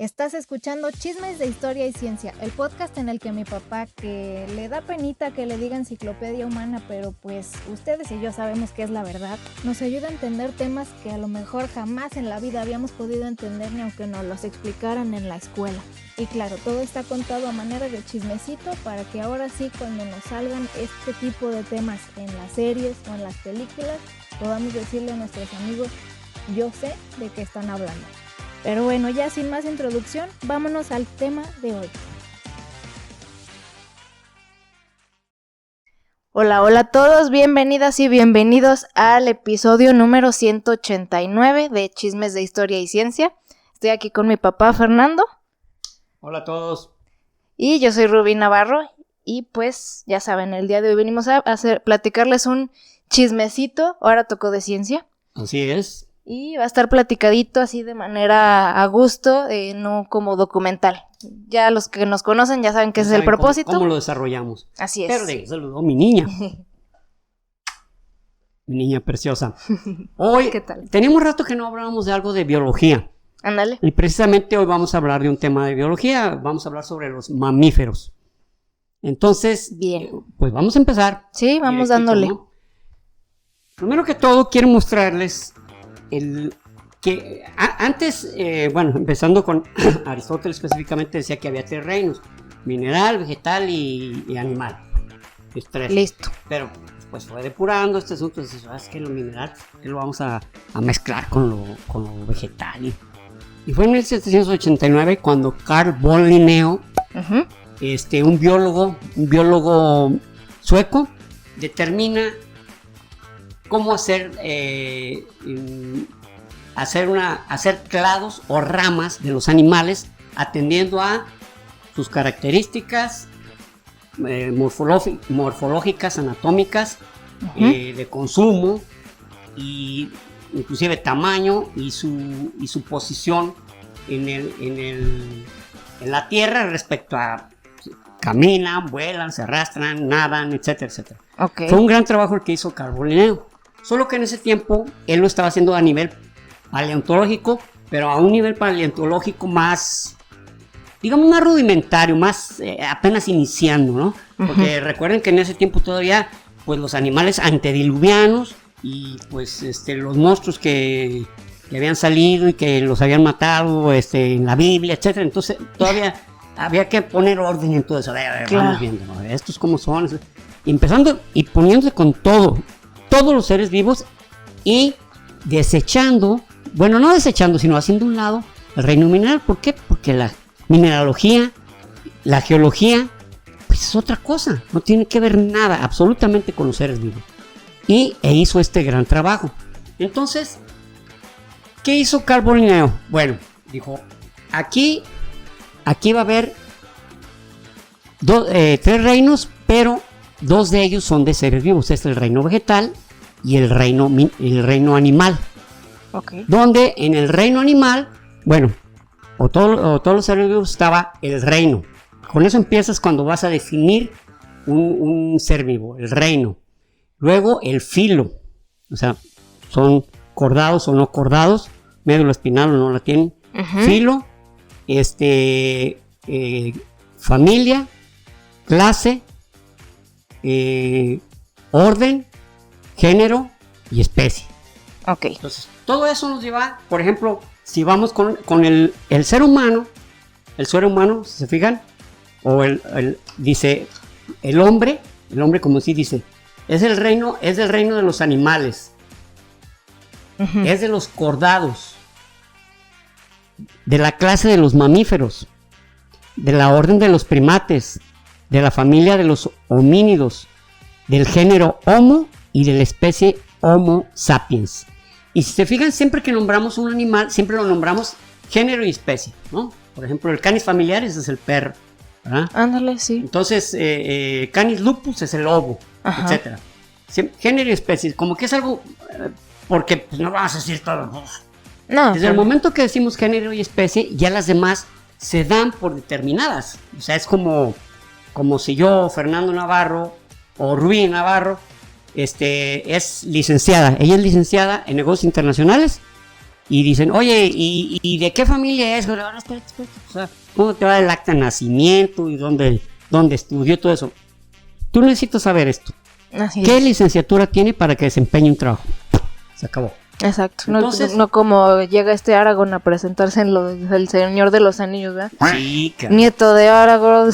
Estás escuchando Chismes de Historia y Ciencia, el podcast en el que mi papá, que le da penita que le diga enciclopedia humana, pero pues ustedes y yo sabemos que es la verdad, nos ayuda a entender temas que a lo mejor jamás en la vida habíamos podido entender ni aunque nos los explicaran en la escuela. Y claro, todo está contado a manera de chismecito para que ahora sí, cuando nos salgan este tipo de temas en las series o en las películas, podamos decirle a nuestros amigos, yo sé de qué están hablando. Pero bueno, ya sin más introducción, vámonos al tema de hoy. Hola a todos, bienvenidas y bienvenidos al episodio número 189 de Chismes de Historia y Ciencia. Estoy aquí con mi papá Fernando. Hola a todos. Y yo soy Rubí Navarro y pues ya saben, el día de hoy venimos a platicarles un chismecito, ahora tocó de ciencia. Así es. Y va a estar platicadito así de manera a gusto, no como documental. Ya los que nos conocen ya saben que ese es el propósito. ¿Cómo lo desarrollamos? Así es. Pero le saludo mi niña. Mi niña preciosa. Hoy, ¿qué tal? Tenemos rato que no hablábamos de algo de biología. Ándale. Y precisamente hoy vamos a hablar de un tema de biología. Vamos a hablar sobre los mamíferos. Entonces, bien, pues vamos a empezar. Sí, vamos dándole. ¿No? Primero que todo, quiero mostrarles antes, empezando con Aristóteles específicamente, decía que había 3 reinos: mineral, vegetal y animal. Es 3. Listo. Pero pues fue depurando este asunto. Entonces, ¿sabes qué? Lo mineral, que lo vamos a mezclar con lo vegetal. Y fue en 1789 cuando Carl von Linneo, un biólogo sueco, determina cómo hacer clados o ramas de los animales atendiendo a sus características morfológicas, anatómicas, de consumo, y inclusive tamaño y su posición en la tierra respecto a caminan, vuelan, se arrastran, nadan, etcétera, etcétera. Okay. Fue un gran trabajo el que hizo Carl von Linneo. Solo que en ese tiempo él lo estaba haciendo a nivel paleontológico, pero a un nivel paleontológico más, digamos, más rudimentario, más apenas iniciando, ¿no? Porque recuerden que en ese tiempo todavía, pues los animales antediluvianos y pues los monstruos que habían salido y que los habían matado en la Biblia, etcétera. Entonces todavía había que poner orden en todo eso. A ver, claro. Vamos viendo, ¿no? Estos cómo son, empezando y poniéndose con todos los seres vivos y desechando, bueno, no desechando, sino haciendo un lado el reino mineral. ¿Por qué? Porque la mineralogía, la geología, pues es otra cosa, no tiene que ver nada absolutamente con los seres vivos. E hizo este gran trabajo. Entonces, ¿qué hizo Carl von Linneo? Bueno, dijo, aquí va a haber 3 reinos, pero 2 de ellos son de seres vivos. Es el reino vegetal y el reino animal. Okay. Donde en el reino animal, bueno, o todos los seres vivos estaba el reino. Con eso empiezas cuando vas a definir un ser vivo, el reino. Luego el filo, o sea, son cordados o no cordados, médula espinal o no la tienen. Filo, familia, clase, orden, género y especie. Ok. Entonces, todo eso nos lleva, por ejemplo, si vamos con el ser humano, si se fijan, o dice el hombre como si dice, es del reino de los animales, es de los cordados, de la clase de los mamíferos, de la orden de los primates, de la familia de los homínidos, del género Homo y de la especie Homo sapiens. Y si se fijan, siempre que nombramos un animal, siempre lo nombramos género y especie, ¿no? Por ejemplo, el canis familiaris es el perro, ¿verdad? Ándale, sí. Entonces, canis lupus es el lobo, etcétera. Género y especie, como que es algo, porque pues, no vamos a decir todo. No. Desde el momento que decimos género y especie, ya las demás se dan por determinadas. O sea, es como si yo, Fernando Navarro, o Rubí Navarro, es licenciada. Ella es licenciada en negocios internacionales y dicen, oye, ¿y de qué familia es? Ahora, espérate. O sea, ¿cómo te va el acta de nacimiento y dónde estudió todo eso? Tú necesitas saber esto. Así ¿Qué es. licenciatura tiene para que desempeñe un trabajo? Se acabó. Exacto. Entonces- No como llega Aragorn a presentarse en El Señor de los Anillos, ¿verdad? Sí, cara. Nieto de Aragorn,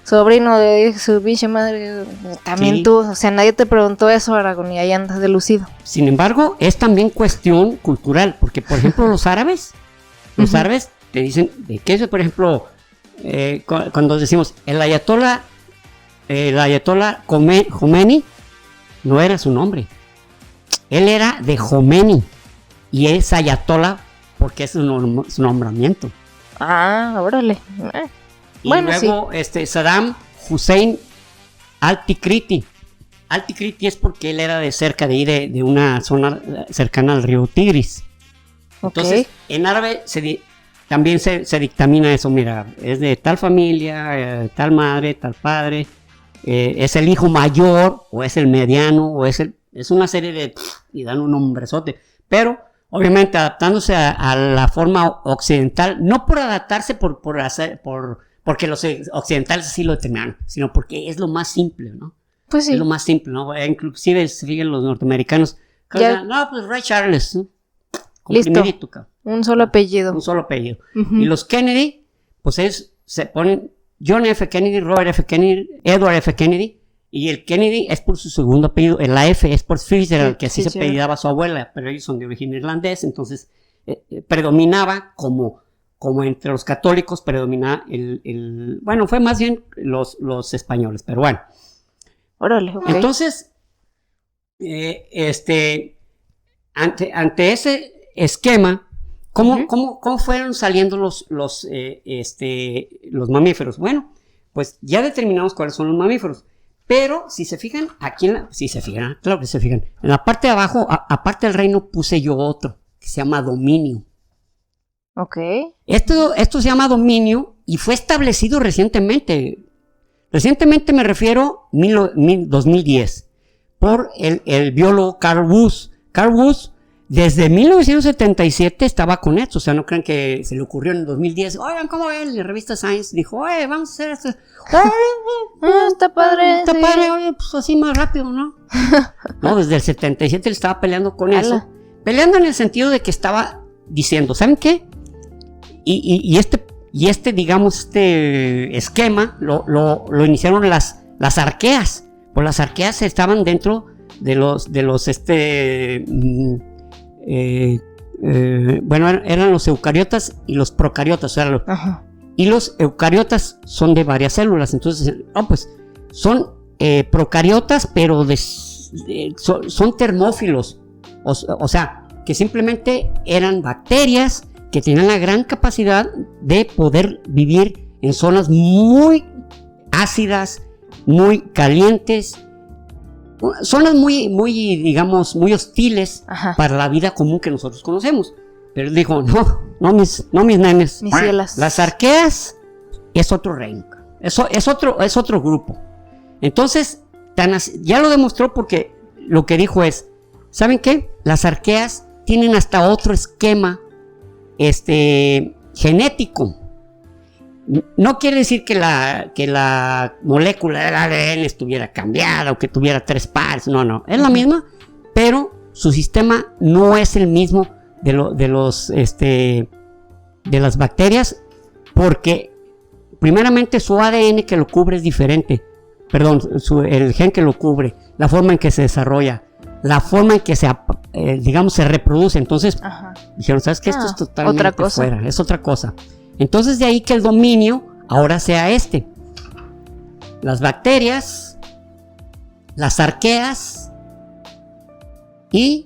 sobrino de su pinche madre. También Sí. tú, o sea, nadie te preguntó eso, Aragorn, y ahí andas de lucido. Sin embargo, es también cuestión cultural, porque por ejemplo los árabes te dicen de qué es, por ejemplo, cuando decimos el ayatollah Khomeini no era su nombre, él era de Khomeini y es ayatollah porque es su nombramiento. Ah, órale. Y Bueno, luego Saddam Hussein Al-Tikriti es porque él era de cerca de ahí, de una zona cercana al río Tigris. Ok. Entonces, en árabe también se dictamina eso, mira, es de tal familia, tal madre, tal padre, es el hijo mayor, o es el mediano, es una serie de... y dan un nombrezote, pero obviamente adaptándose a la forma occidental, no por adaptarse porque los occidentales así lo determinaron, sino porque es lo más simple, ¿no? Pues sí. Es lo más simple, ¿no? Inclusive se fijan los norteamericanos, no, pues Ray Charles, ¿no? Comprimidito, cabrón. Un solo apellido. Un solo apellido. Ujú. Y los Kennedy, pues se ponen John F. Kennedy, Robert F. Kennedy, Edward F. Kennedy, y el Kennedy es por su segundo apellido, la F es por Fitzgerald, que así se Fitzgerald. apellidaba su abuela, pero ellos son de origen irlandés, entonces predominaba como entre los católicos, predominaba bueno, fue más bien los españoles, pero bueno. Órale, ok. Entonces, ante ese esquema, ¿cómo fueron saliendo los mamíferos? Bueno, pues ya determinamos cuáles son los mamíferos. Pero si se fijan, claro que se fijan. En la parte de abajo, aparte del reino, puse yo otro, que se llama dominio. Ok. Esto se llama dominio y fue establecido recientemente. Recientemente me refiero 2010 por el biólogo Carl Woese. Carl Woese desde 1977 estaba con esto, o sea, no crean que se le ocurrió en el 2010. Oigan, ¿cómo ven? La revista Science dijo, oye, vamos a hacer esto. Está padre. Está sí. padre, oye, pues así más rápido, ¿no? No, desde el 77 él estaba peleando con eso. Peleando en el sentido de que estaba diciendo, ¿saben qué? Y digamos, este esquema lo iniciaron las arqueas. Pues las arqueas estaban dentro de los bueno, eran los eucariotas y los procariotas, o sea, Ajá. y los eucariotas son de varias células, entonces, pues son procariotas, pero son termófilos, o sea, que simplemente eran bacterias que tenían la gran capacidad de poder vivir en zonas muy ácidas, muy calientes, zonas muy, digamos, muy hostiles. Ajá. Para la vida común que nosotros conocemos. Pero él dijo, no mis nenes. Mis cielas. Las arqueas es otro reino. Eso es otro grupo. Entonces, ya lo demostró porque lo que dijo es, ¿saben qué? Las arqueas tienen hasta otro esquema genético. No quiere decir que la molécula del ADN estuviera cambiada o que tuviera 3 pares, no, es la misma, pero su sistema no es el mismo de las bacterias, porque primeramente su ADN que lo cubre es diferente, perdón, el gen que lo cubre, la forma en que se desarrolla, la forma en que se reproduce. Entonces Ajá. dijeron, ¿sabes qué? Esto es totalmente otra cosa. fuera, es otra cosa. Entonces de ahí que el dominio ahora sea las bacterias, las arqueas y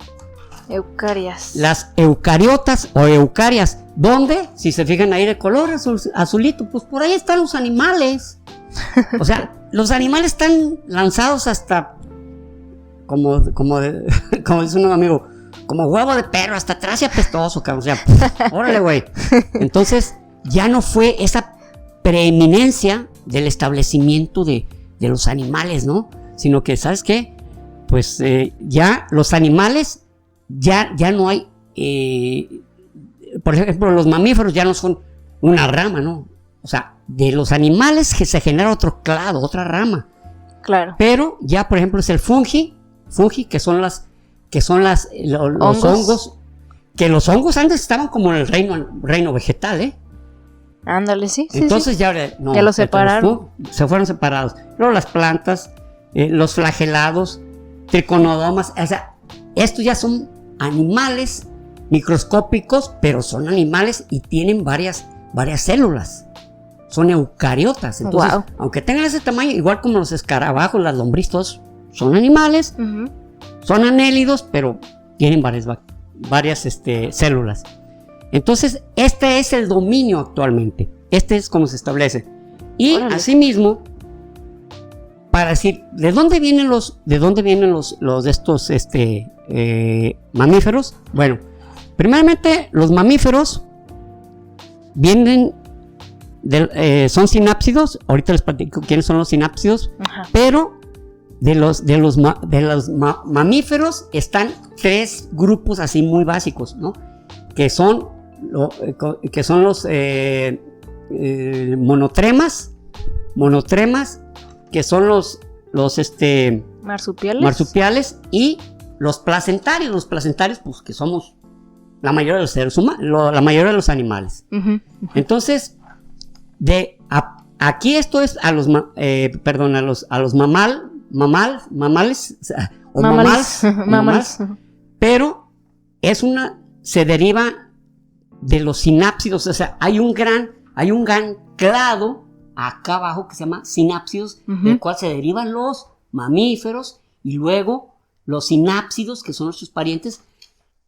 Eucarias. las eucariotas o eucarias. ¿Dónde? Si se fijan ahí de color azulito, pues por ahí están los animales. O sea, los animales están lanzados hasta como dice un amigo, como huevo de perro, hasta atrás y apestoso, cabrón. O sea, órale, güey. Entonces, ya no fue esa preeminencia del establecimiento de los animales, ¿no? Sino que, ¿sabes qué? Pues ya los animales, ya no hay por ejemplo, los mamíferos ya no son una rama, ¿no? O sea, de los animales que se genera otro clado, otra rama. Claro. Pero ya, por ejemplo, es el fungi, que son los hongos. Que los hongos antes estaban como en el reino vegetal, ¿eh? Ándale, sí. Entonces sí. ya no, ya los separaron. Se fueron separados. Luego las plantas, los flagelados, triconodomas, o sea, estos ya son animales microscópicos, pero son animales y tienen varias células. Son eucariotas. Entonces, aunque tengan ese tamaño, igual como los escarabajos, las lombrices, todos son animales, son anélidos, pero tienen varias células. Entonces, este es el dominio actualmente. Este es como se establece. Y asimismo, para decir, ¿de dónde vienen los de estos mamíferos? Bueno, primeramente, los mamíferos vienen son sinápsidos. Ahorita les platico quiénes son los sinápsidos. Pero de los mamíferos están 3 grupos así muy básicos, ¿no? Que son los monotremas, que son los marsupiales, y los placentarios. Los placentarios, pues, que somos la mayoría de los seres humanos, la mayoría de los animales. Entonces, aquí esto es a los mamales, pero se deriva de los sinápsidos. O sea, hay un gran clado acá abajo que se llama sinápsidos, del cual se derivan los mamíferos y luego los sinápsidos, que son sus parientes.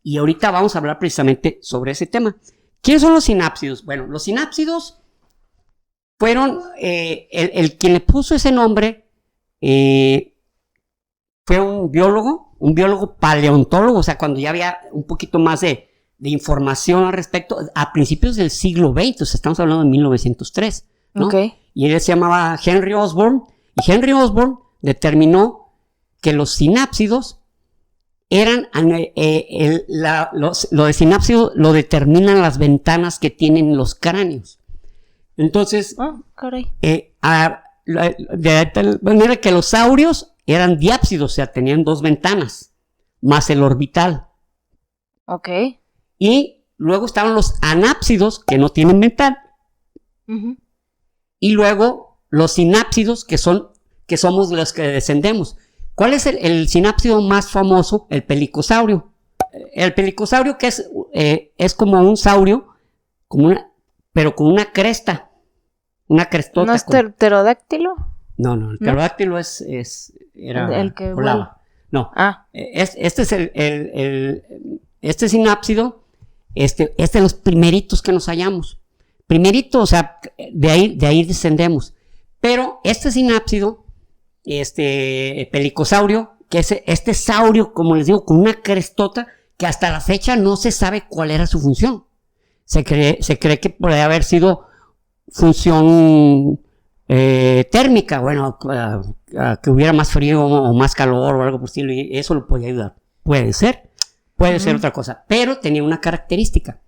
Y ahorita vamos a hablar precisamente sobre ese tema. ¿Quiénes son los sinápsidos? Bueno, los sinápsidos fueron, el quien le puso ese nombre fue un biólogo paleontólogo, o sea, cuando ya había un poquito más de información al respecto, a principios del siglo XX, o sea, estamos hablando de 1903, ¿no? Y él se llamaba Henry Osborn, y Henry Osborn determinó que los sinápsidos eran, lo de sinápsido lo determinan las ventanas que tienen los cráneos. Entonces, de tal manera que los saurios eran diápsidos, o sea, tenían 2 ventanas, más el orbital. Y luego estaban los anápsidos, que no tienen ventana. Y luego los sinápsidos, que somos los que descendemos. ¿Cuál es el sinápsido más famoso? El pelicosaurio. El pelicosaurio, que es como un saurio, pero con una cresta. Una crestota. ¿No es pterodáctilo? No, el pterodáctilo era el que volaba. No. Este es este sinápsido, es de los primeritos que nos hallamos. Primerito, o sea, de ahí descendemos. Pero este sinápsido, pelicosaurio, que es este saurio, como les digo, con una crestota, que hasta la fecha no se sabe cuál era su función. Se cree que podría haber sido función térmica, bueno, que hubiera más frío o más calor o algo por el estilo, y eso lo podía ayudar. Puede ser otra cosa, pero tenía una característica.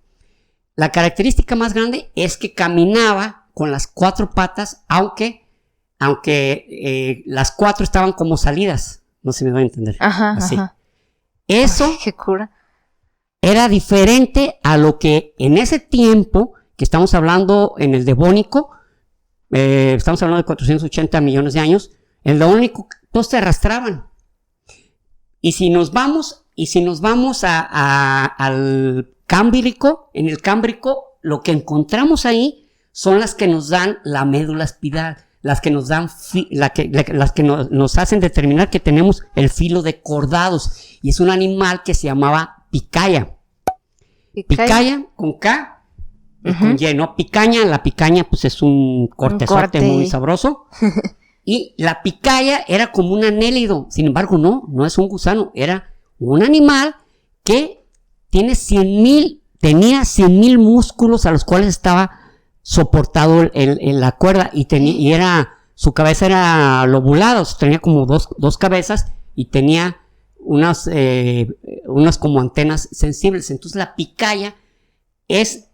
La característica más grande es que caminaba con las 4 patas, aunque las 4 estaban como salidas. No sé si me va a entender. Así. Eso qué cura. Era diferente a lo que en ese tiempo, que estamos hablando en el Devónico, estamos hablando de 480 millones de años, el Devónico, todos se arrastraban. Y si nos vamos al Cámbrico, en el Cámbrico, lo que encontramos ahí son las que nos dan la médula espinal, las que nos dan, las que nos hacen determinar que tenemos el filo de cordados. Y es un animal que se llamaba picaya. Picaya con K. Con Y, ¿no? Picaña, la picaña pues es un corte muy sabroso. Y la picaya era como un anélido. Sin embargo, no es un gusano. Era un animal que tenía 100,000 músculos a los cuales estaba soportado en la cuerda. Y su cabeza era lobulada, o sea, tenía como dos cabezas y tenía unas como antenas sensibles. Entonces la picaya es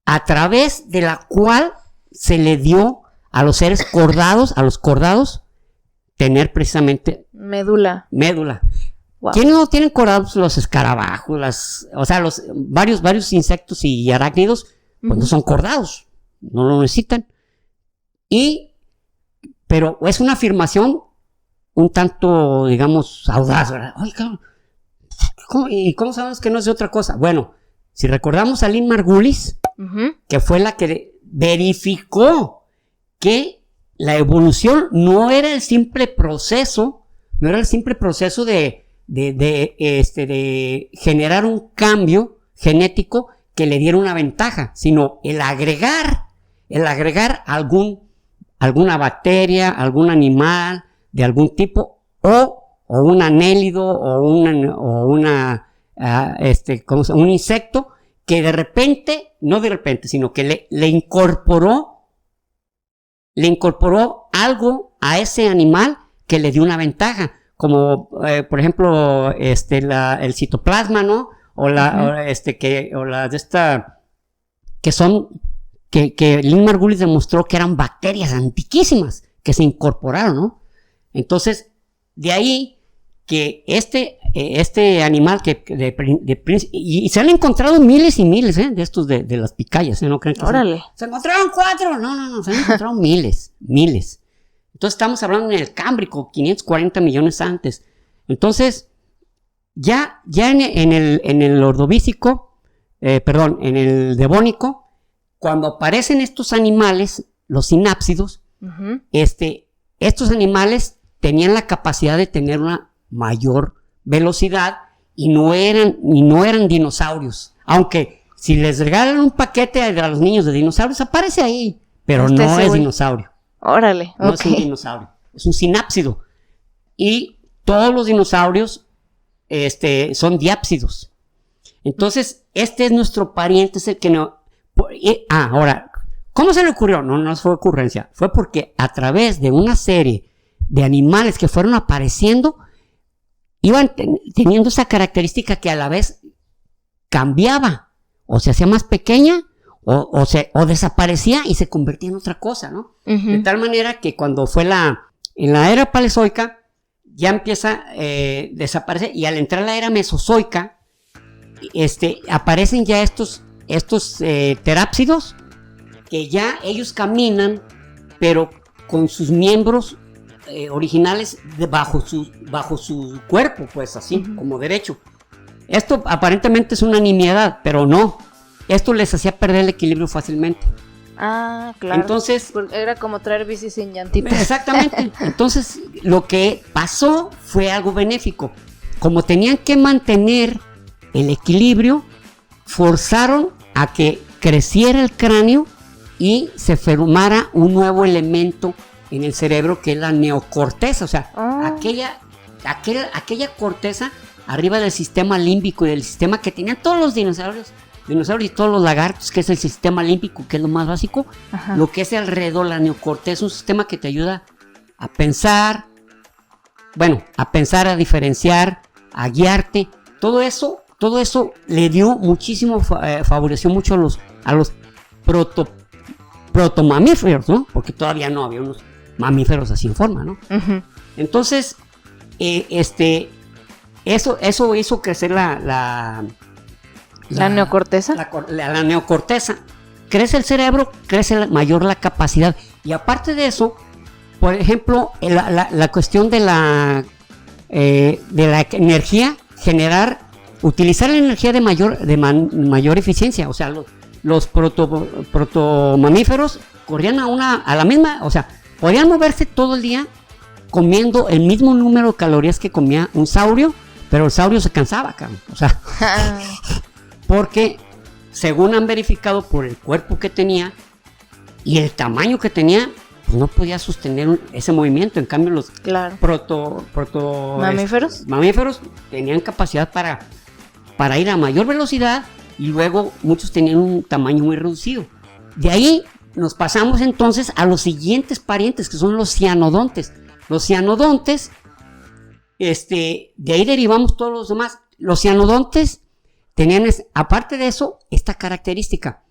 a través de la cual se le dio a los seres cordados, a los cordados, tener precisamente Médula. Wow. ¿Quiénes no tienen cordados? Los escarabajos, o sea, los varios insectos y arácnidos, pues no son cordados, no lo necesitan. Pero es una afirmación un tanto, digamos, audaz, ¿verdad? Ay, cabrón, ¿cómo sabemos que no es de otra cosa? Bueno, si recordamos a Lynn Margulis, que fue la que verificó que la evolución no era el simple proceso de generar un cambio genético que le diera una ventaja, sino el agregar alguna bacteria, algún animal de algún tipo, o un anélido, un insecto que sino que le incorporó algo a ese animal que le dio una ventaja, como por ejemplo el citoplasma, ¿no? Que Lynn Margulis demostró que eran bacterias antiquísimas que se incorporaron, ¿no? Entonces, de ahí que este animal y se han encontrado miles y miles de estos de las picayas, ¿no creen que Órale. se encontraron 4? No, se han encontrado miles. Entonces estamos hablando en el Cámbrico, 540 millones antes. Entonces, ya en el Ordovícico, en el Devónico, cuando aparecen estos animales, los sinápsidos, estos animales tenían la capacidad de tener una mayor velocidad y no eran dinosaurios. Aunque si les regalan un paquete a los niños de dinosaurios, aparece ahí, pero no es dinosaurio. Órale, no es un dinosaurio, es un sinápsido. Y todos los dinosaurios son diápsidos. Entonces, este es nuestro pariente, es el que no... ahora, ¿cómo se le ocurrió? No fue ocurrencia, fue porque a través de una serie de animales que fueron apareciendo, iban teniendo esa característica que a la vez cambiaba, o se hacía más pequeña, o desaparecía y se convertía en otra cosa, ¿no? De tal manera que cuando fue en la era paleozoica, ya empieza a desaparecer, y al entrar la era mesozoica, aparecen ya estos terápsidos, que ya ellos caminan, pero con sus miembros originales bajo su cuerpo, pues así, como derecho. Esto aparentemente es una nimiedad, pero no. Esto les hacía perder el equilibrio fácilmente. Ah, claro. Entonces, era como traer bici sin llantitas. Exactamente. Entonces, lo que pasó fue algo benéfico. Como tenían que mantener el equilibrio, forzaron a que creciera el cráneo y se formara un nuevo elemento en el cerebro, que es la neocorteza, o sea, aquella corteza arriba del sistema límbico y del sistema que tenían todos los dinosaurios y todos los lagartos, que es el sistema límbico, que es lo más básico. Lo que es alrededor, la neocorteza, es un sistema que te ayuda a pensar, a diferenciar, a guiarte. Todo eso le dio muchísimo, favoreció mucho a los protomamíferos, ¿no? Porque todavía no había unos mamíferos así en forma, ¿no? Entonces, eso hizo crecer la neocorteza. La neocorteza. Crece el cerebro, crece mayor la capacidad. Y aparte de eso, por ejemplo, la cuestión de la energía, utilizar la energía de mayor eficiencia. O sea, los protomamíferos corrían a la misma, o sea, podían moverse todo el día comiendo el mismo número de calorías que comía un saurio, pero el saurio se cansaba, cabrón. O sea, porque según han verificado por el cuerpo que tenía y el tamaño que tenía, pues no podía sostener ese movimiento. En cambio, los mamíferos tenían capacidad para ir a mayor velocidad, y luego muchos tenían un tamaño muy reducido. De ahí nos pasamos entonces a los siguientes parientes, que son los cianodontes. Los cianodontes de ahí derivamos todos los demás. Los cianodontes tenían, aparte de eso, esta característica.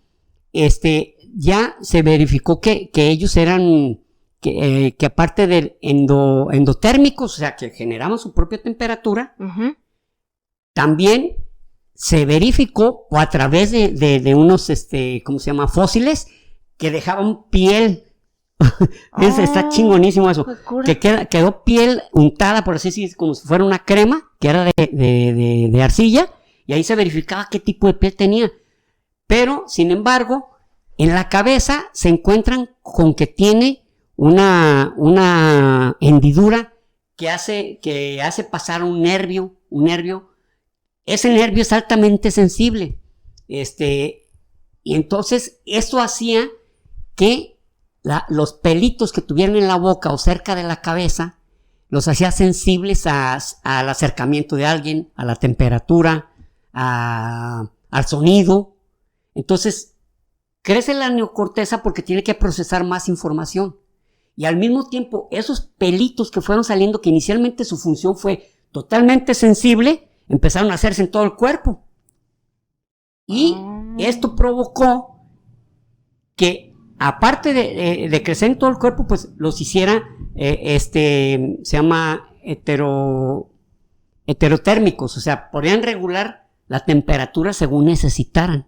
Ya se verificó que ellos eran, que aparte de endotérmicos, o sea, que generaban su propia temperatura, también se verificó, o a través de unos, ¿cómo se llama? Fósiles, que dejaban piel. Está chingonísimo eso. Que quedó piel untada, por así decirlo, como si fuera una crema, que era de arcilla, y ahí se verificaba qué tipo de piel tenía. Pero, sin embargo, en la cabeza se encuentran con que tiene una hendidura que hace pasar un nervio. Ese nervio es altamente sensible. Y entonces, eso hacía que los pelitos que tuvieran en la boca o cerca de la cabeza los hacía sensibles al acercamiento de alguien, a la temperatura, al sonido. Entonces, crece la neocorteza porque tiene que procesar más información. Y al mismo tiempo, esos pelitos que fueron saliendo, que inicialmente su función fue totalmente sensible, empezaron a hacerse en todo el cuerpo. Y esto provocó que, aparte de crecer en todo el cuerpo, pues los hiciera, se llama heterotérmicos, o sea, podían regular la temperatura según necesitaran.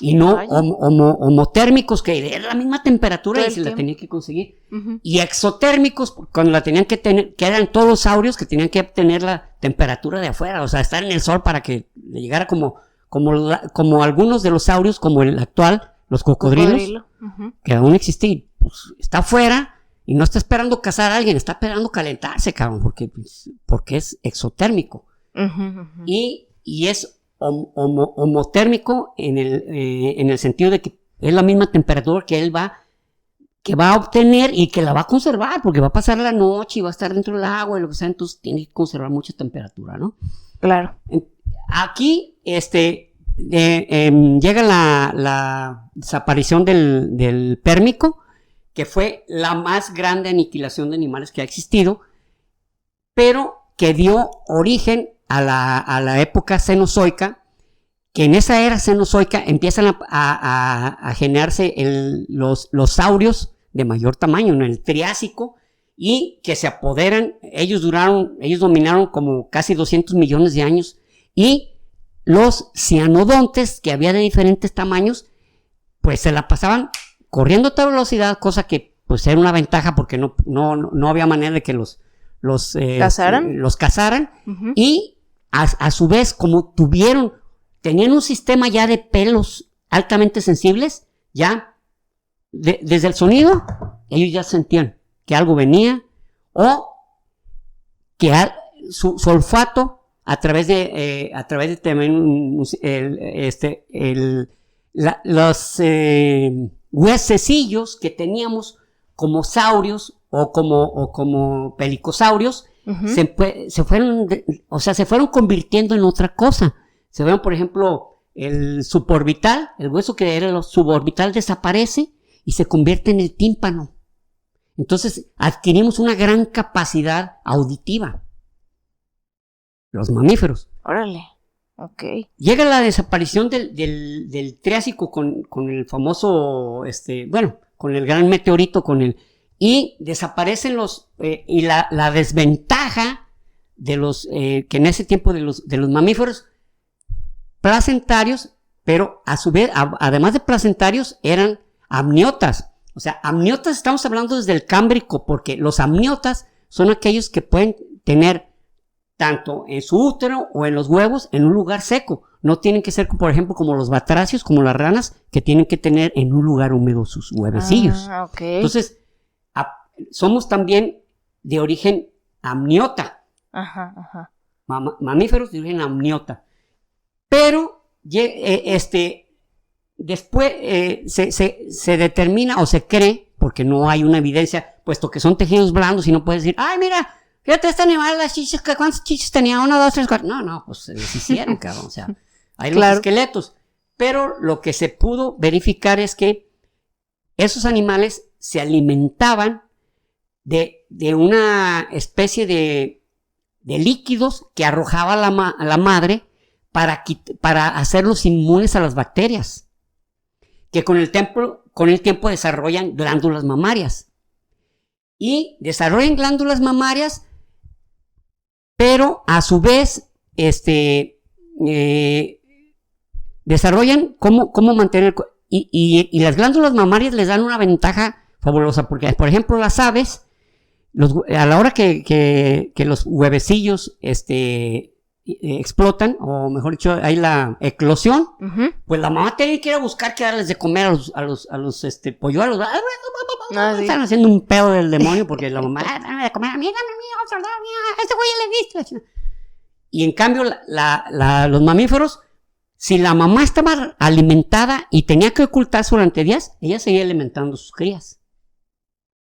Y no homotérmicos, que era la misma temperatura y se la tenía que conseguir. Y exotérmicos, cuando la tenían que tener, que eran todos los saurios que tenían que obtener la temperatura de afuera, o sea, estar en el sol para que le llegara como algunos de los saurios, como el actual, los cocodrilos, que aún existen, pues, está afuera y no está esperando cazar a alguien, está esperando calentarse, cabrón, porque es exotérmico. Y es homotérmico en el sentido de que es la misma temperatura que él va a obtener y que la va a conservar, porque va a pasar la noche y va a estar dentro del agua y lo que sea, entonces tiene que conservar mucha temperatura, ¿no? Claro. Aquí, llega la desaparición del pérmico, que fue la más grande aniquilación de animales que ha existido, pero que dio origen a la época cenozoica, que en esa era cenozoica empiezan a generarse los saurios de mayor tamaño, en el Triásico, y que se apoderan. Ellos dominaron como casi 200 millones de años, y los cianodontes, que había de diferentes tamaños, pues se la pasaban corriendo a toda velocidad, cosa que pues era una ventaja porque no había manera de que los cazaran. Y a su vez, como tenían un sistema ya de pelos altamente sensibles, ya desde el sonido ellos ya sentían que algo venía, o que su olfato, a través de también los huesecillos que teníamos como saurios o como pelicosaurios, se fueron convirtiendo en otra cosa. Se ven, por ejemplo, el suborbital, el hueso que era el suborbital desaparece y se convierte en el tímpano. Entonces adquirimos una gran capacidad auditiva, los mamíferos. Órale, ok. Llega la desaparición del Triásico con el famoso, con el gran meteorito, y desaparecen y la desventaja de que en ese tiempo de los mamíferos placentarios, pero a su vez, además de placentarios, eran amniotas. O sea, amniotas estamos hablando desde el Cámbrico, porque los amniotas son aquellos que pueden tener tanto en su útero o en los huevos en un lugar seco. No tienen que ser, por ejemplo, como los batracios, como las ranas, que tienen que tener en un lugar húmedo sus huevecillos. Okay. Entonces, somos también de origen amniota. Mamíferos de origen amniota. Pero, después se determina o se cree, porque no hay una evidencia, puesto que son tejidos blandos y no puedes decir, ¡ay, mira! Fíjate, este animal, las chichis, ¿cuántas chichis tenía? 1, 2, 3, 4. No, pues se deshicieron, cabrón. O sea, hay los esqueletos. Pero lo que se pudo verificar es que esos animales se alimentaban de de una especie de líquidos que arrojaba la madre para hacerlos inmunes a las bacterias, que con el tiempo desarrollan glándulas mamarias. Y desarrollan glándulas mamarias, pero a su vez, desarrollan cómo mantener, y las glándulas mamarias les dan una ventaja fabulosa, porque, por ejemplo, las aves, a la hora que los huevecillos explotan, o mejor dicho, hay la eclosión, pues la mamá tiene que ir a buscar qué darles de comer a los polluelos. Sí. Están haciendo un pedo del demonio porque la mamá, dame de comer a mí, este güey le diste. Y en cambio, los mamíferos, si la mamá estaba alimentada y tenía que ocultarse durante días, ella seguía alimentando a sus crías.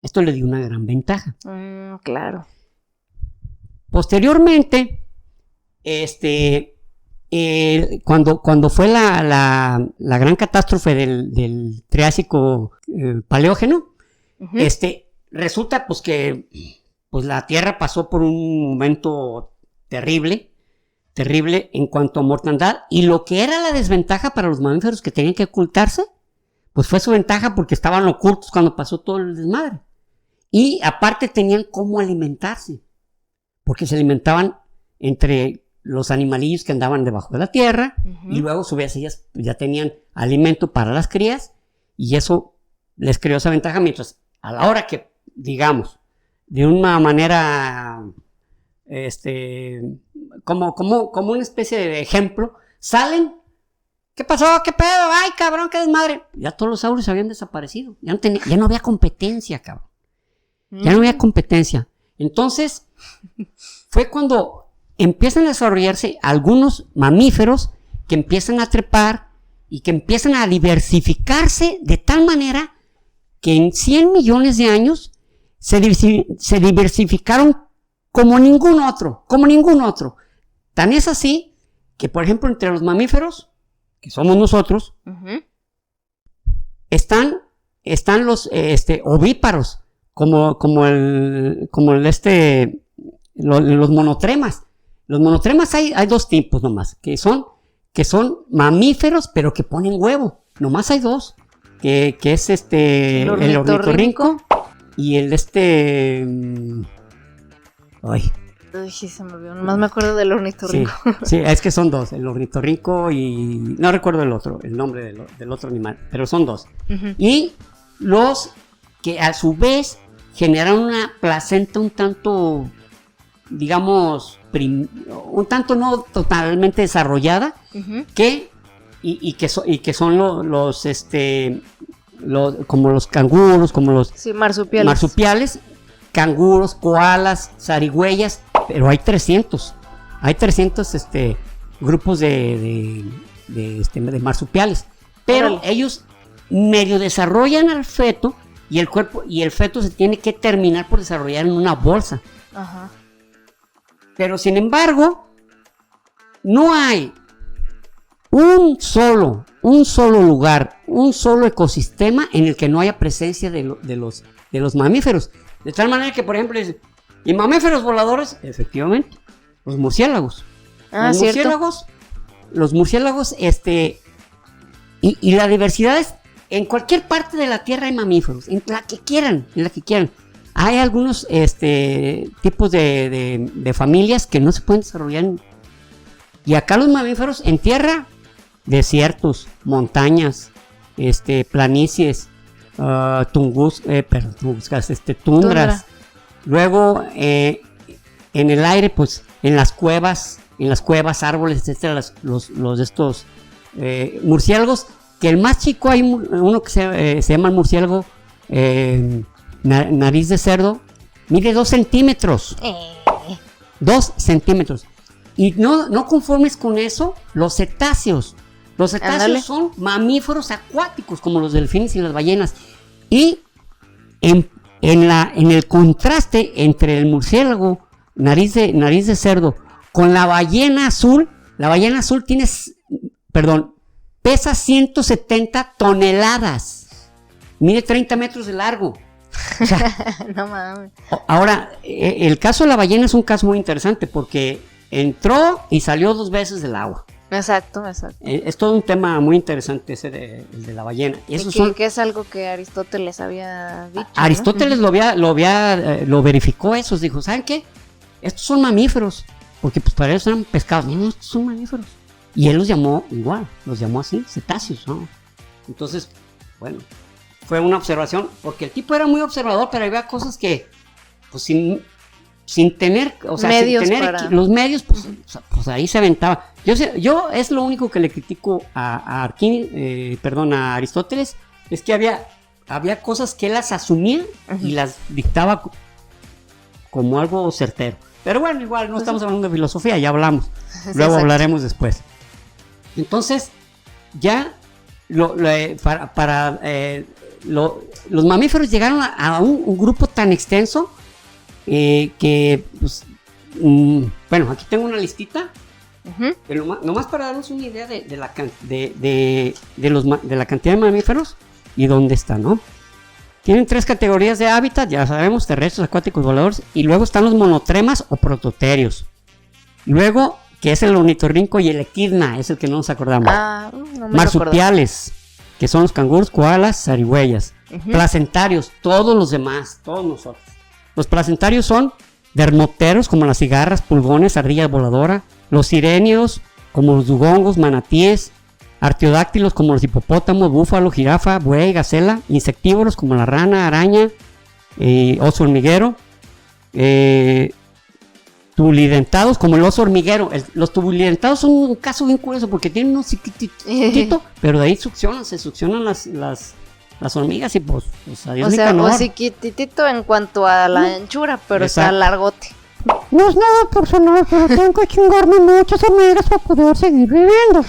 Esto le dio una gran ventaja. Claro. Posteriormente, cuando fue la gran catástrofe del Triásico Paleógeno, resulta pues que pues la Tierra pasó por un momento terrible en cuanto a mortandad, y lo que era la desventaja para los mamíferos que tenían que ocultarse, pues fue su ventaja porque estaban ocultos cuando pasó todo el desmadre. Y aparte tenían cómo alimentarse, porque se alimentaban entre los animalillos que andaban debajo de la tierra, y luego a su vez ellas ya tenían alimento para las crías, y eso les creó esa ventaja, mientras a la hora que, digamos, de una manera, como una especie de ejemplo, salen, ¿qué pasó? ¿Qué pedo? ¡Ay, cabrón, qué desmadre! Ya todos los saurios habían desaparecido, ya no había competencia, cabrón. Ya no había competencia. Entonces, fue cuando empiezan a desarrollarse algunos mamíferos que empiezan a trepar y que empiezan a diversificarse de tal manera que en 100 millones de años se diversificaron como ningún otro. Tan es así que, por ejemplo, entre los mamíferos, que somos nosotros, están los ovíparos, como los monotremas. Los monotremas hay dos tipos nomás, que son mamíferos, pero que ponen huevo. Nomás hay dos, que es el ornitorrinco y el Ay, se me olvidó, nomás me acuerdo del ornitorrinco. Sí, es que son dos, el ornitorrinco y no recuerdo el nombre del otro animal, pero son dos. Y los que a su vez generan una placenta un tanto, digamos, un tanto no totalmente desarrollada, que son como los canguros, como los marsupiales, canguros, koalas, zarigüeyas, pero hay 300 grupos de marsupiales, pero ellos medio desarrollan al feto, y el feto se tiene que terminar por desarrollar en una bolsa. Pero sin embargo, no hay un solo lugar, un solo ecosistema en el que no haya presencia de los mamíferos. De tal manera que, por ejemplo, ¿y mamíferos voladores? Efectivamente, los murciélagos. Los murciélagos, y la diversidad es, en cualquier parte de la Tierra hay mamíferos, en la que quieran. Hay algunos tipos de familias que no se pueden desarrollar. Y acá los mamíferos en tierra, desiertos, montañas, planicies, tundras. Luego, en el aire, pues, en las cuevas, árboles, etcétera, los murciélagos, que el más chico, hay uno que se llama el murciélago nariz de cerdo, mide 2 centímetros. 2 centímetros. Y no conformes con eso, los cetáceos. Los cetáceos son mamíferos acuáticos, como los delfines y las ballenas. Y en el contraste entre el murciélago nariz de cerdo con la ballena azul pesa 170 toneladas. Mide 30 metros de largo. O sea, No mames. ahora, el caso de la ballena es un caso muy interesante porque entró y salió 2 veces del agua. Exacto. Es todo un tema muy interesante ese el de la ballena. Y eso Que es algo que Aristóteles había dicho. Aristóteles lo verificó eso, dijo, ¿saben qué? Estos son mamíferos, porque pues para ellos eran pescados. No, estos son mamíferos. Y él los llamó igual, los llamó así, cetáceos, ¿no? Entonces, bueno, fue una observación, porque el tipo era muy observador, pero había cosas que, pues sin tener, o sea, medios sin tener para... los medios, pues, o sea, pues ahí se aventaba. Yo es lo único que le critico a Aristóteles, es que había cosas que él las asumía y las dictaba como algo certero. Pero bueno, igual no estamos hablando de filosofía, ya hablamos. Luego hablaremos después. Entonces, ya los mamíferos llegaron a un grupo tan extenso que, pues, bueno, aquí tengo una listita. Pero nomás para darnos una idea de la cantidad de mamíferos y dónde está, ¿no? Tienen 3 categorías de hábitat, ya sabemos, terrestres, acuáticos, voladores, y luego están los monotremas o prototerios. Luego, que es el ornitorrinco y el equidna, es el que no nos acordamos. No me marsupiales, que son los canguros, koalas, zarigüeyas. Placentarios, todos los demás, todos nosotros. Los placentarios son dermopteros, como las cigarras, pulgones, ardilla voladora. Los sirénidos, como los dugongos, manatíes. Artiodáctilos, como los hipopótamos, búfalo, jirafa, buey, gacela. Insectívoros, como la rana, araña, oso hormiguero. Tubulidentados, como el oso hormiguero. Los tubulidentados son un caso bien curioso porque tienen un chiquitito, pero de ahí se succionan las hormigas y pues adiós, mi canor. O chiquitito en cuanto a la anchura, pero está largote. No es nada personal, pero tengo que chingarme muchas hormigas para poder seguir viviendo.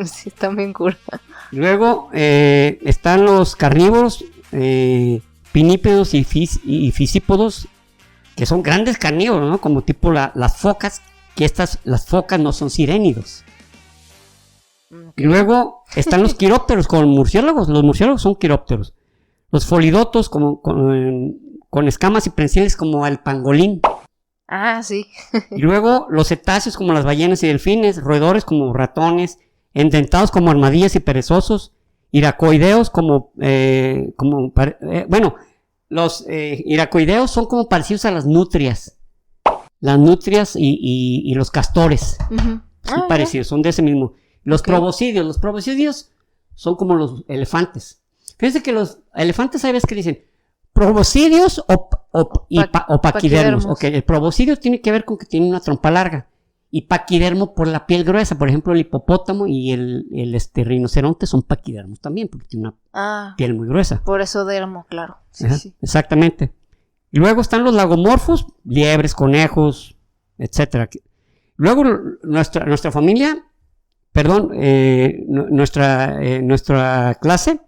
Sí, está bien cura. Luego están los carnívoros, pinípedos y fisípodos, que son grandes carnívoros, ¿no? Como tipo las focas, que las focas no son sirénidos. Y luego están los quirópteros, con murciélagos. Los murciélagos son quirópteros. Los folidotos, con escamas y prensiles, como el pangolín. Sí. Y luego los cetáceos, como las ballenas y delfines. Roedores, como ratones. Endentados, como armadillas y perezosos. Iracoideos, los iracoideos son como parecidos a las nutrias. Las nutrias y los castores. Son parecidos, son de ese mismo. Los proboscidios son como los elefantes. Fíjense que los elefantes hay veces que dicen proboscidios o paquidermos. Okay, el proboscidio tiene que ver con que tiene una trompa larga. Y paquidermo por la piel gruesa. Por ejemplo, el hipopótamo y el rinoceronte son paquidermos también, porque tiene una piel muy gruesa. Por eso dermo, claro. Sí. Exactamente. Y luego están los lagomorfos, liebres, conejos, etcétera. Luego nuestra familia, nuestra clase,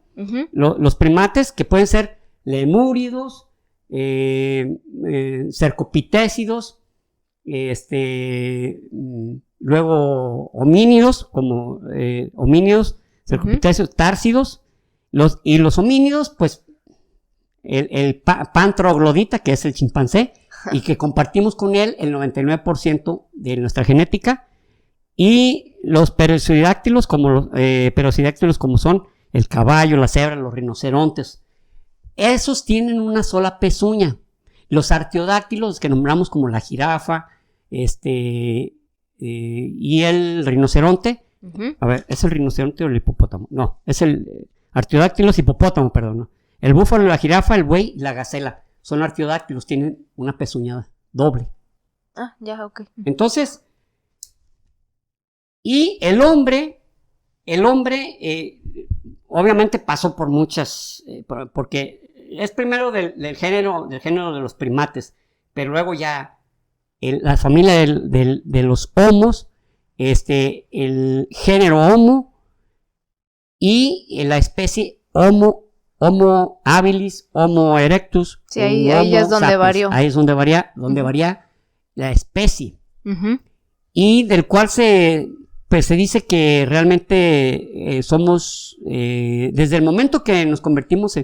los primates, que pueden ser lemúridos, cercopitécidos, luego homínidos, como homínidos, cercopitécidos, társidos, los homínidos, pues el pan troglodita, que es el chimpancé, y que compartimos con él el 99% de nuestra genética, y los perocidáctilos, como son el caballo, la cebra, los rinocerontes. Esos tienen una sola pezuña. Los artiodáctilos, que nombramos como la jirafa, y el rinoceronte. A ver, ¿es el rinoceronte o el hipopótamo? No, es el artiodáctilos, hipopótamo, perdón. ¿No? El búfalo, la jirafa, el buey y la gacela son artiodáctilos, tienen una pezuñada doble. Ok. Entonces, y el hombre obviamente pasó por muchas, porque es primero del género de los primates, pero luego ya la familia de los homos, el género Homo y la especie Homo habilis, Homo erectus. Sí, ahí es donde sapiens. varió. Ahí es donde varía la especie. Y del cual se dice que realmente somos, desde el momento que nos convertimos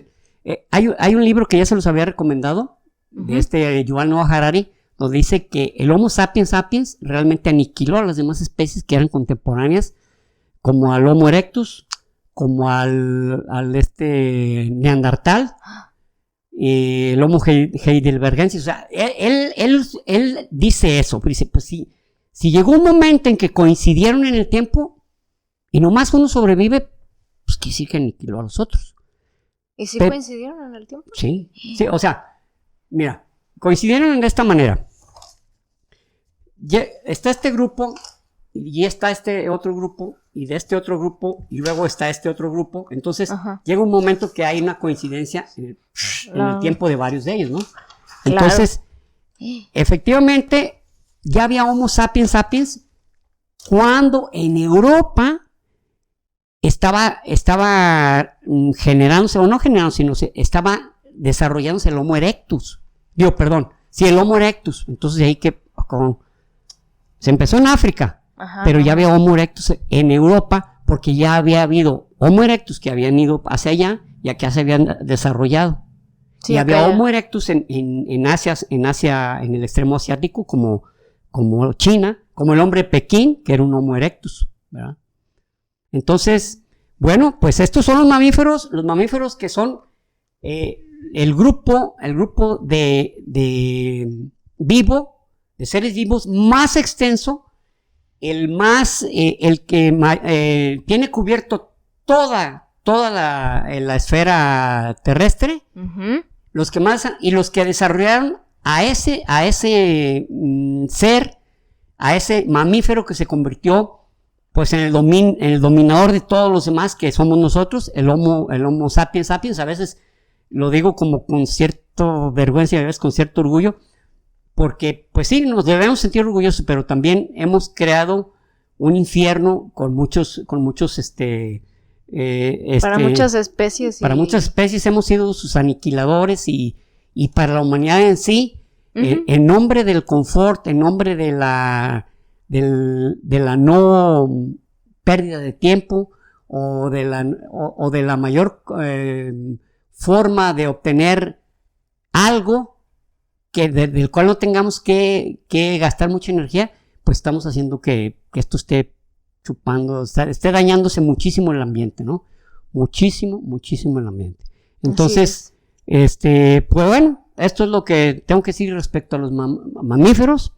Hay un libro que ya se los había recomendado, de Yuval Noah Harari, donde dice que el Homo sapiens sapiens realmente aniquiló a las demás especies que eran contemporáneas, como al Homo erectus, como al Neandertal, el Homo heidelbergensis. O sea, él dice eso, dice, pues si llegó un momento en que coincidieron en el tiempo y nomás uno sobrevive, pues quiere decir que aniquiló a los otros. ¿Y si coincidieron en el tiempo? Sí, o sea, mira, coincidieron de esta manera. Está este grupo y está este otro grupo y de este otro grupo y luego está este otro grupo. Entonces llega un momento que hay una coincidencia en el tiempo de varios de ellos, ¿no? Entonces, efectivamente, ya había Homo sapiens sapiens cuando en Europa estaba generándose, o no generándose, sino estaba desarrollándose el Homo erectus. El Homo erectus. Entonces de ahí que se empezó en África, pero ya había Homo erectus en Europa, porque ya había habido Homo erectus que habían ido hacia allá, ya que ya se habían desarrollado. Sí, y había Homo erectus en Asia, en el extremo asiático, como China, como el hombre Pekín, que era un Homo erectus, ¿verdad? Entonces, bueno, pues estos son los mamíferos que son el grupo de seres vivos más extenso, el que tiene cubierto toda la esfera terrestre, los que más, y los que desarrollaron a ese ser, a ese mamífero que se convirtió pues en el dominador de todos los demás, que somos nosotros, el Homo sapiens sapiens. A veces lo digo como con cierta vergüenza y a veces con cierto orgullo, porque pues sí, nos debemos sentir orgullosos, pero también hemos creado un infierno con muchos para muchas especies. Para muchas especies hemos sido sus aniquiladores y para la humanidad en sí, en nombre del confort, en nombre de la no pérdida de tiempo o de la mayor forma de obtener algo del cual no tengamos que gastar mucha energía, pues estamos haciendo que esto esté chupando, esté dañándose muchísimo el ambiente, ¿no? Muchísimo el ambiente. Entonces, pues bueno, esto es lo que tengo que decir respecto a los mamíferos.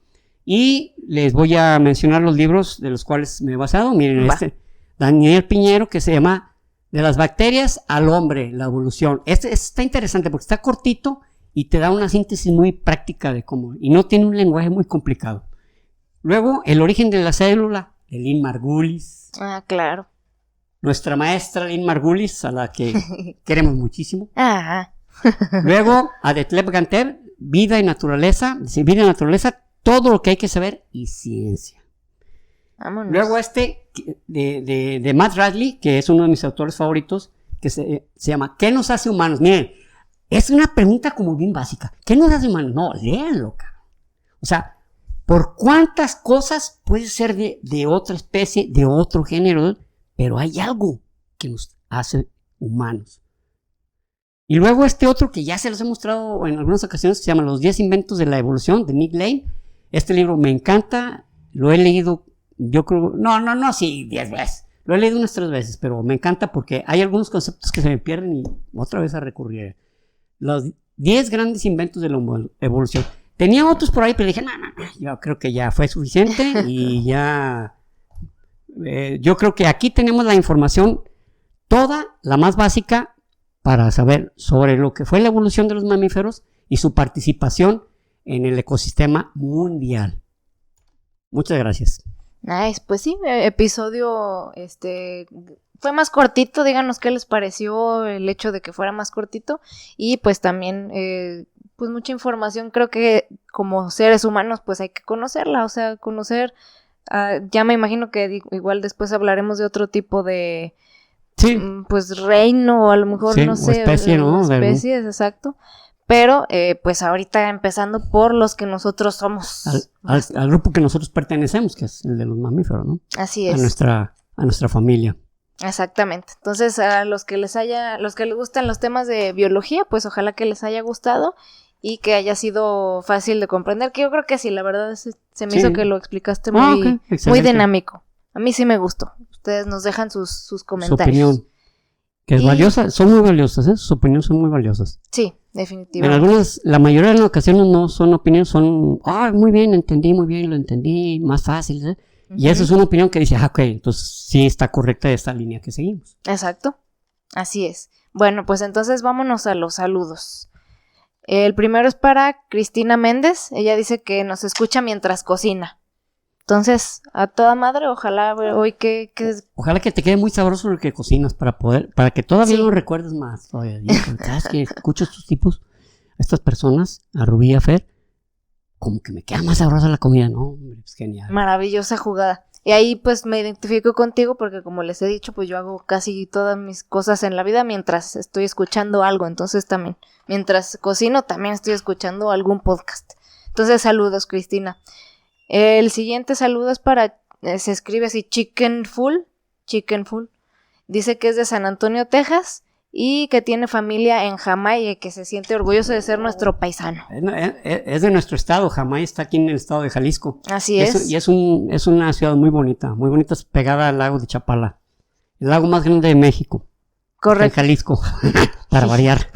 Y les voy a mencionar los libros de los cuales me he basado. Miren, Daniel Piñero, que se llama De las bacterias al hombre, la evolución. Está interesante porque está cortito y te da una síntesis muy práctica de cómo, y no tiene un lenguaje muy complicado. Luego, El origen de la célula, de Lynn Margulis. Ah, claro. Nuestra maestra Lynn Margulis, a la que queremos muchísimo. Luego, a Detlef Ganter, Vida y Naturaleza, todo lo que hay que saber y ciencia. Vámonos. Luego de Matt Radley, que es uno de mis autores favoritos, que se llama ¿Qué nos hace humanos? Miren, es una pregunta como bien básica. ¿Qué nos hace humanos? No, léanlo, cabrón. O sea, ¿por cuántas cosas puede ser de otra especie, de otro género? Pero hay algo que nos hace humanos. Y luego otro que ya se los he mostrado en algunas ocasiones, que se llama Los 10 inventos de la evolución, de Nick Lane. Este libro me encanta, lo he leído, yo creo, sí, 10 veces. Lo he leído unas 3 veces, pero me encanta porque hay algunos conceptos que se me pierden y otra vez a recurrir. Los 10 grandes inventos de la evolución. Tenía otros por ahí, pero dije, no, yo creo que ya fue suficiente y ya... yo creo que aquí tenemos la información, toda la más básica, para saber sobre lo que fue la evolución de los mamíferos y su participación en el ecosistema mundial. Muchas gracias. Nice, pues sí, episodio fue más cortito. Díganos qué les pareció el hecho de que fuera más cortito y pues también pues mucha información. Creo que como seres humanos pues hay que conocerla, o sea, conocer, ya me imagino que igual después hablaremos de otro tipo de pues reino o a lo mejor no sé, especie, ¿no? Especies, exacto. Pero pues ahorita empezando por los que nosotros somos. Al grupo que nosotros pertenecemos, que es el de los mamíferos, ¿no? Así es. A nuestra familia. Exactamente. Entonces, a los que les gustan los temas de biología, pues ojalá que les haya gustado y que haya sido fácil de comprender, que yo creo que sí, la verdad se me hizo que lo explicaste muy dinámico. A mí sí me gustó. Ustedes nos dejan sus comentarios. Su opinión, que es valiosa, son muy valiosas, sus opiniones son muy valiosas. Sí, definitivamente. En algunas, la mayoría de las ocasiones no son opiniones, son, muy bien, lo entendí, más fácil, ¿eh? Y esa es una opinión que dice, ok, entonces sí está correcta esta línea que seguimos. Exacto, así es. Bueno, pues entonces vámonos a los saludos. El primero es para Cristina Méndez. Ella dice que nos escucha mientras cocina. Entonces, a toda madre, ojalá hoy Ojalá que te quede muy sabroso lo que cocinas para que todavía lo recuerdes más. ¿Sabes que escucho a estos tipos, a estas personas, a Rubí y a Fer? Como que me queda más sabrosa la comida, ¿no? Hombre, es genial. Maravillosa jugada. Y ahí pues me identifico contigo porque como les he dicho, pues yo hago casi todas mis cosas en la vida mientras estoy escuchando algo. Entonces también, mientras cocino, también estoy escuchando algún podcast. Entonces saludos, Cristina. El siguiente saludo es para, se escribe así, Chicken Full. Dice que es de San Antonio, Texas. Y que tiene familia en Jamaica y que se siente orgulloso de ser nuestro paisano. Es de nuestro estado, Jamaica está aquí en el estado de Jalisco. Así es. Y es una ciudad muy bonita, pegada al lago de Chapala, el lago más grande de México. Correcto. En Jalisco, para variar.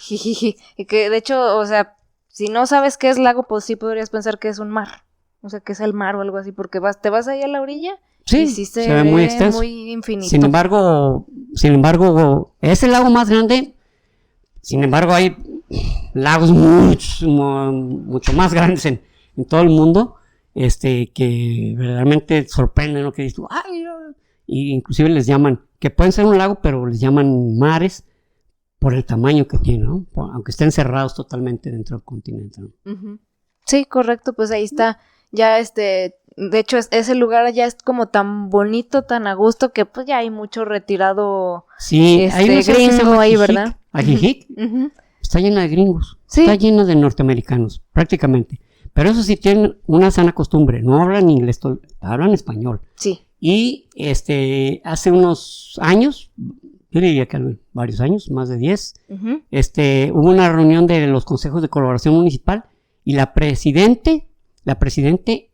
Y que de hecho, o sea, si no sabes qué es lago, pues sí podrías pensar que es un mar. O sea, que es el mar o algo así, porque te vas ahí a la orilla. Sí, y sí se ve muy extenso. Muy infinito. Sin embargo, es el lago más grande. Sin embargo, hay lagos mucho más grandes en todo el mundo, que verdaderamente sorprenden, ¿no? Que dices tú, y inclusive les llaman, que pueden ser un lago, pero les llaman mares por el tamaño que tienen, ¿no? Aunque estén cerrados totalmente dentro del continente, ¿no? Uh-huh. Sí, correcto, pues ahí está. Ya de hecho ese lugar ya es como tan bonito, tan a gusto, que pues ya hay mucho retirado hay gringo ahí, ¿verdad? Ajijic, uh-huh. Está llena de gringos, sí. Está llena de norteamericanos, prácticamente. Pero eso sí tienen una sana costumbre, no hablan inglés, hablan español. Sí. Y hace unos años, yo diría que varios años, más de 10, uh-huh. Hubo una reunión de los consejos de colaboración municipal y la presidente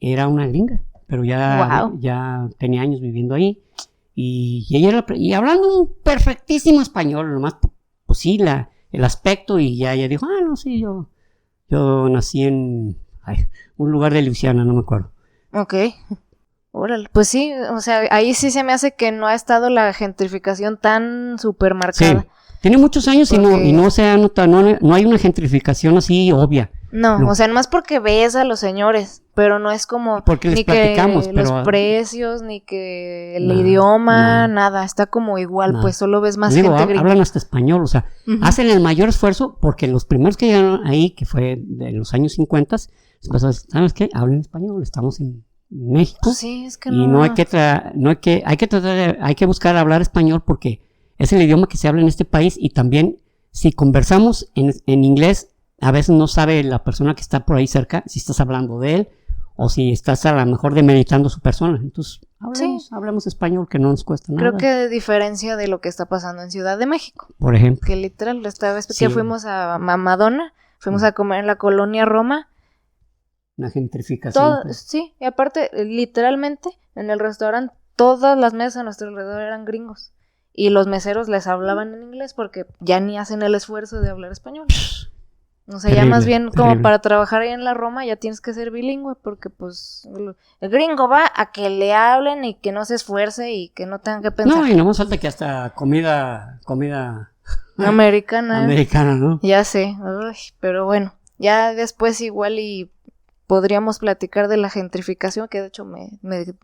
era una gringa, pero ya tenía años viviendo ahí y ella y hablando un perfectísimo español, nomás pues sí, el aspecto, y ya ella dijo, no, sí, yo nací en un lugar de Luisiana, no me acuerdo. Ok. Órale, pues sí, o sea, ahí sí se me hace que no ha estado la gentrificación tan súper marcada. Sí, tiene muchos años y no se ha notado, no hay una gentrificación así obvia. No, o sea, nomás porque ves a los señores, pero no es como porque les ni platicamos, que pero los precios, ni que el idioma, nada, está como igual, pues solo ves más gente gringa. Hablan hasta español, o sea, uh-huh. Hacen el mayor esfuerzo porque los primeros que llegaron ahí, que fue de los años 50, ¿sabes qué? Hablan español, estamos en México. Sí, es que y hay que buscar hablar español porque es el idioma que se habla en este país, y también si conversamos en inglés, a veces no sabe la persona que está por ahí cerca si estás hablando de él o si estás a lo mejor demeritando a su persona. Entonces, hablemos español, que no nos cuesta nada. Creo que de diferencia de lo que está pasando en Ciudad de México. Por ejemplo. Que literal, esta vez que fuimos a Madonna, fuimos a comer en la colonia Roma. Una gentrificación. Sí, y aparte, literalmente, en el restaurante, todas las mesas a nuestro alrededor eran gringos. Y los meseros les hablaban en inglés porque ya ni hacen el esfuerzo de hablar español. O sea, ya más bien como para trabajar ahí en la Roma ya tienes que ser bilingüe, porque pues el gringo va a que le hablen y que no se esfuerce y que no tengan que pensar. No, y no más falta que hasta comida americana, ¿no? Ya sé, pero bueno, ya después igual y podríamos platicar de la gentrificación, que de hecho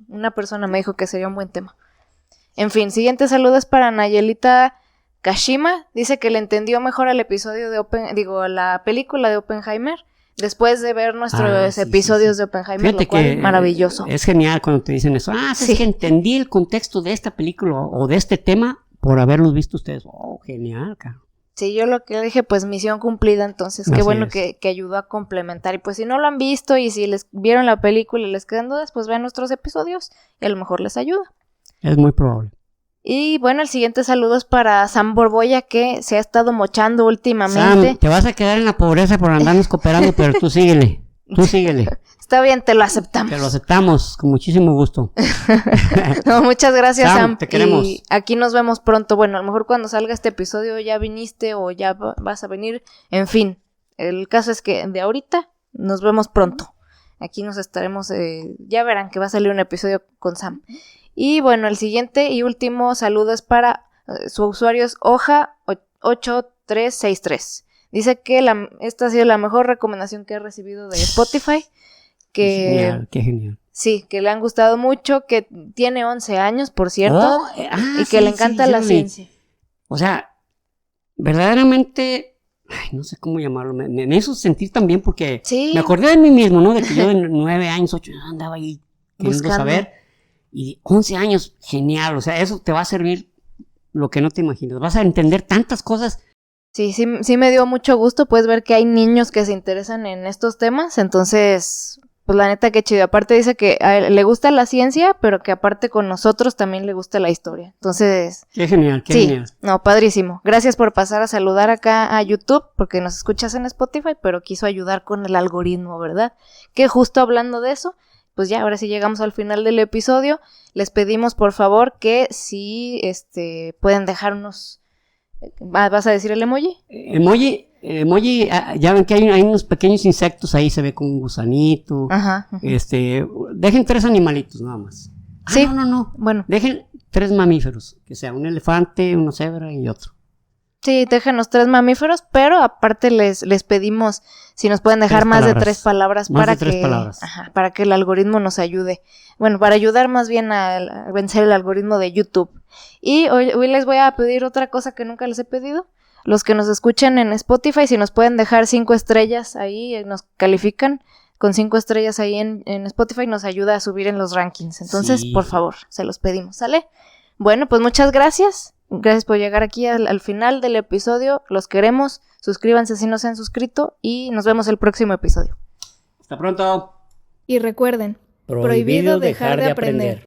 una persona me dijo que sería un buen tema. En fin, siguiente saludo es para Nayelita Kashima. Dice que le entendió mejor el episodio de la película de Oppenheimer después de ver nuestros episodios de Oppenheimer. Fíjate, lo cual, que maravilloso. Es genial cuando te dicen eso. Es que entendí el contexto de esta película o de este tema por haberlos visto ustedes. Genial, cara. Sí, yo lo que dije, pues misión cumplida, entonces qué bueno que ayudó a complementar. Y pues si no lo han visto y si les vieron la película y les quedan dudas, pues vean nuestros episodios y a lo mejor les ayuda. Es muy probable. Y bueno, el siguiente saludo es para Sam Borboya, que se ha estado mochando últimamente. Sam, te vas a quedar en la pobreza por andarnos cooperando, pero tú síguele. Está bien, te lo aceptamos. Te lo aceptamos, con muchísimo gusto. No, muchas gracias, Sam. Te queremos. Y aquí nos vemos pronto. Bueno, a lo mejor cuando salga este episodio ya viniste o ya vas a venir. En fin, el caso es que de ahorita nos vemos pronto. Aquí nos estaremos, ya verán que va a salir un episodio con Sam. Y bueno, el siguiente y último saludo es para, su usuario es Hoja8363. Dice que esta ha sido la mejor recomendación que he recibido de Spotify. Qué genial. Sí, que le han gustado mucho, que tiene 11 años, por cierto, y que sí, le encanta la ciencia. O sea, verdaderamente, no sé cómo llamarlo, me hizo sentir también porque me acordé de mí mismo, ¿no? De que yo de 9 años, 8 años andaba ahí queriendo saber, y 11 años, genial, o sea, eso te va a servir lo que no te imaginas, vas a entender tantas cosas. Sí me dio mucho gusto, puedes ver que hay niños que se interesan en estos temas, entonces, pues la neta que chido. Aparte dice que a él le gusta la ciencia, pero que aparte con nosotros también le gusta la historia. Entonces, qué genial, qué genial. No, padrísimo. Gracias por pasar a saludar acá a YouTube, porque nos escuchas en Spotify, pero quiso ayudar con el algoritmo, ¿verdad? Que justo hablando de eso, pues ya, ahora sí llegamos al final del episodio. Les pedimos por favor que si pueden dejar unos... ¿Vas a decir el emoji? Emoji, ya ven que hay unos pequeños insectos ahí, se ve con un gusanito. Ajá. Dejen 3 animalitos nada más. Sí. No. Bueno. Dejen 3 mamíferos, que sea un elefante, una cebra y otro. Sí, déjenos 3 mamíferos, pero aparte les pedimos si nos pueden dejar más de 3 palabras para que el algoritmo nos ayude. Bueno, para ayudar más bien a vencer el algoritmo de YouTube. Y hoy les voy a pedir otra cosa que nunca les he pedido. Los que nos escuchen en Spotify, si nos pueden dejar 5 estrellas ahí, nos califican con 5 estrellas ahí en Spotify, nos ayuda a subir en los rankings. Entonces, por favor, se los pedimos, ¿sale? Bueno, pues muchas gracias. Gracias por llegar aquí al final del episodio. Los queremos. Suscríbanse si no se han suscrito y nos vemos el próximo episodio. Hasta pronto. Y recuerden, prohibido dejar de aprender.